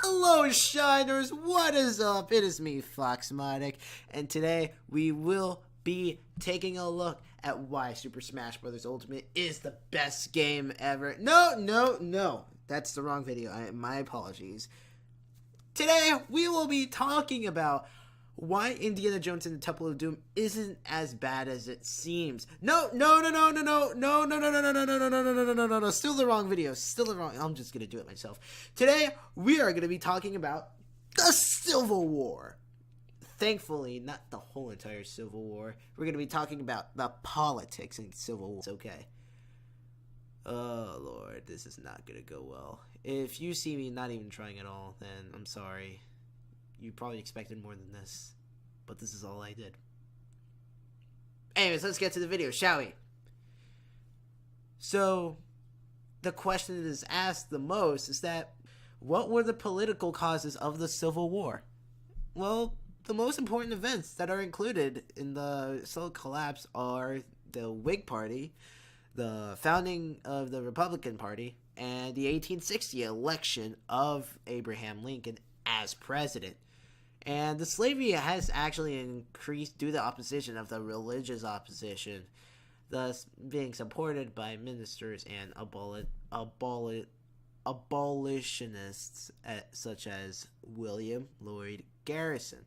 Hello, Shiners! What is up? It is me, Foxmodic, and today we will be taking a look at why Super Smash Bros. Ultimate is the best game ever. No. That's the wrong video. My apologies. Today, we will be talking about why Indiana Jones and the Temple of Doom isn't as bad as it seems. No. Still the wrong video. Still the wrong. I'm just gonna do it myself. Today, we are gonna be talking about the Civil War. Thankfully, not the whole entire Civil War. We're gonna be talking about the politics in Civil War. It's okay. Oh, Lord, this is not gonna go well. If you see me not even trying at all, then I'm sorry. You probably expected more than this, but this is all I did. Anyways, let's get to the video, shall we? So, the question that is asked the most is that, what were the political causes of the Civil War? Well, the most important events that are included in the Civil Collapse are the Whig Party, the founding of the Republican Party, and the 1860 election of Abraham Lincoln as president. And the slavery has actually increased due to the opposition of the religious opposition, thus being supported by ministers and abolitionists such as William Lloyd Garrison.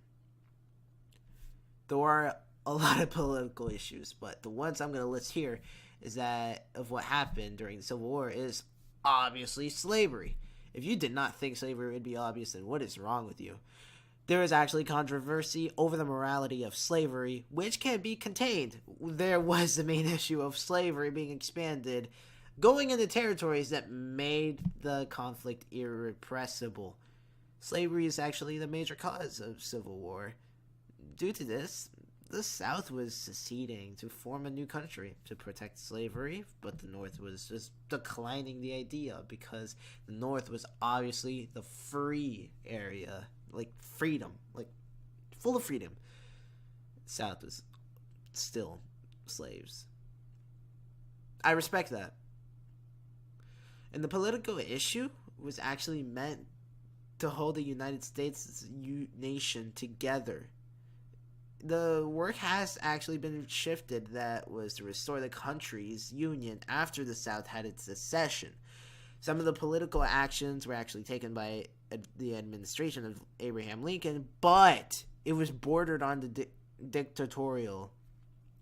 There are a lot of political issues, but the ones I'm going to list here is that of what happened during the Civil War is obviously slavery. If you did not think slavery would be obvious, then what is wrong with you? There is actually controversy over the morality of slavery, which can be contained. There was the main issue of slavery being expanded, going into territories that made the conflict irrepressible. Slavery is actually the major cause of Civil War. Due to this, the South was seceding to form a new country to protect slavery, but the North was just declining the idea because the North was obviously the free area, like freedom, like full of freedom. South was still slaves. I respect that. And the political issue was actually meant to hold the United States nation together. The work has actually been shifted that was to restore the country's union after the South had its secession. Some of the political actions were actually taken by the administration of Abraham Lincoln, but it was bordered on the dictatorial,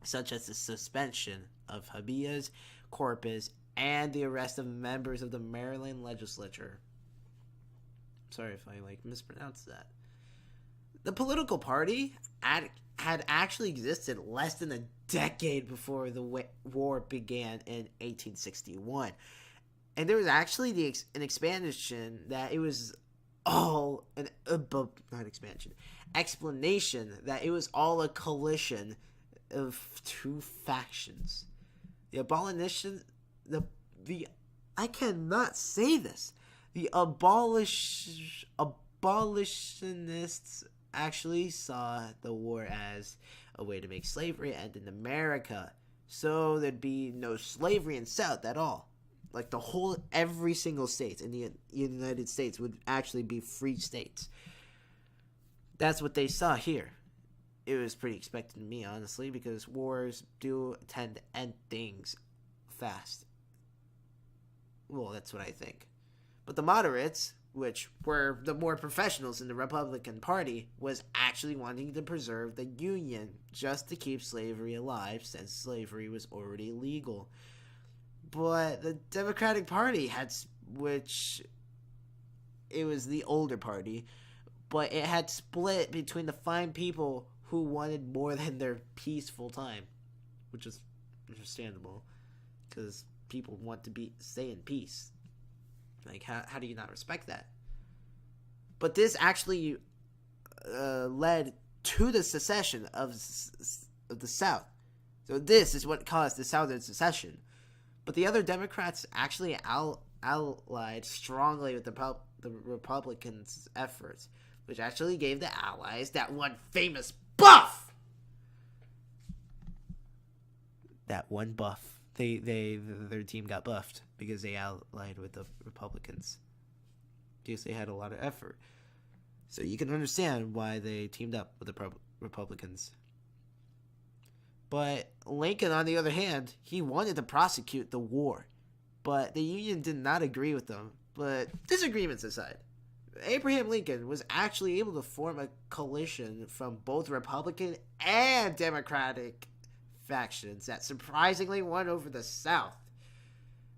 such as the suspension of habeas corpus and the arrest of members of the Maryland legislature. Sorry if I mispronounced that. The political party had actually existed less than a decade before the war began in 1861. And there was actually an expansion that it was all explanation that it was all a coalition of two factions. The I cannot say this. The abolitionists actually saw the war as a way to make slavery end in America, so there'd be no slavery in South at all. Like every single state in the United States would actually be free states. That's what they saw here. It was pretty expected to me, honestly, because wars do tend to end things fast. Well, that's what I think. But the moderates, which were the more professionals in the Republican Party, was actually wanting to preserve the Union just to keep slavery alive, since slavery was already legal. But the Democratic Party which it was the older party, but it had split between the fine people who wanted more than their peaceful time, which is understandable, because people want to stay in peace. Like, how do you not respect that? But this actually led to the secession of the South. So this is what caused the Southern secession. But the other Democrats actually allied strongly with the Republicans' efforts, which actually gave the Allies that one famous buff. That one buff. Their team got buffed because they allied with the Republicans. because they had a lot of effort. So you can understand why they teamed up with the Republicans. But Lincoln, on the other hand, he wanted to prosecute the war. But the Union did not agree with them. But disagreements aside, Abraham Lincoln was actually able to form a coalition from both Republican and Democratic factions that surprisingly won over the South.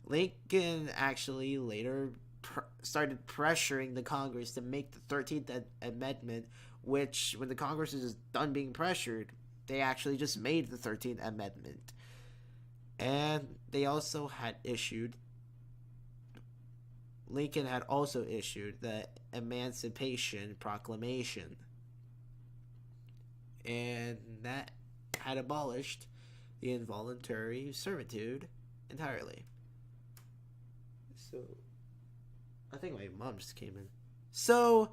Lincoln actually later started pressuring the Congress to make the 13th Amendment, which, when the Congress is done being pressured, they actually just made the 13th Amendment. And they also had issued, Lincoln had also issued the Emancipation Proclamation. And that had abolished the involuntary servitude entirely. So, I think my mom just came in. So,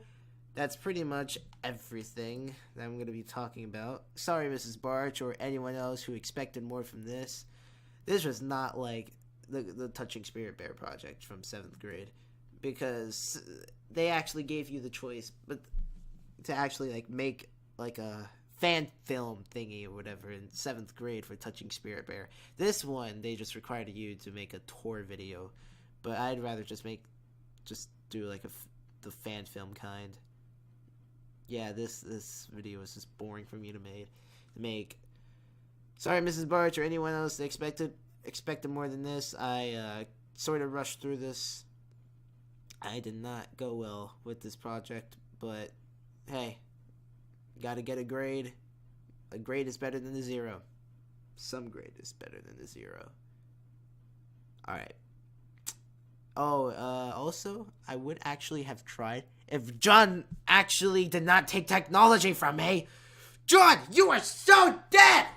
that's pretty much everything that I'm going to be talking about. Sorry, Mrs. Barch, or anyone else who expected more from this. This was not like the Touching Spirit Bear project from 7th grade, because they actually gave you the choice, but to actually like make like a fan film thingy or whatever in 7th grade for Touching Spirit Bear. This one, they just required you to make a tour video, but I'd rather just do like the fan film kind. Yeah, this video was just boring for me to make. Sorry, Mrs. Barch, or anyone else that expected more than this. I sort of rushed through this. I did not go well with this project, but hey, gotta get a grade. A grade is better than a 0. Some grade is better than a 0. Alright. Oh, also, I would actually have tried if John actually did not take technology from me. John, you are so dead!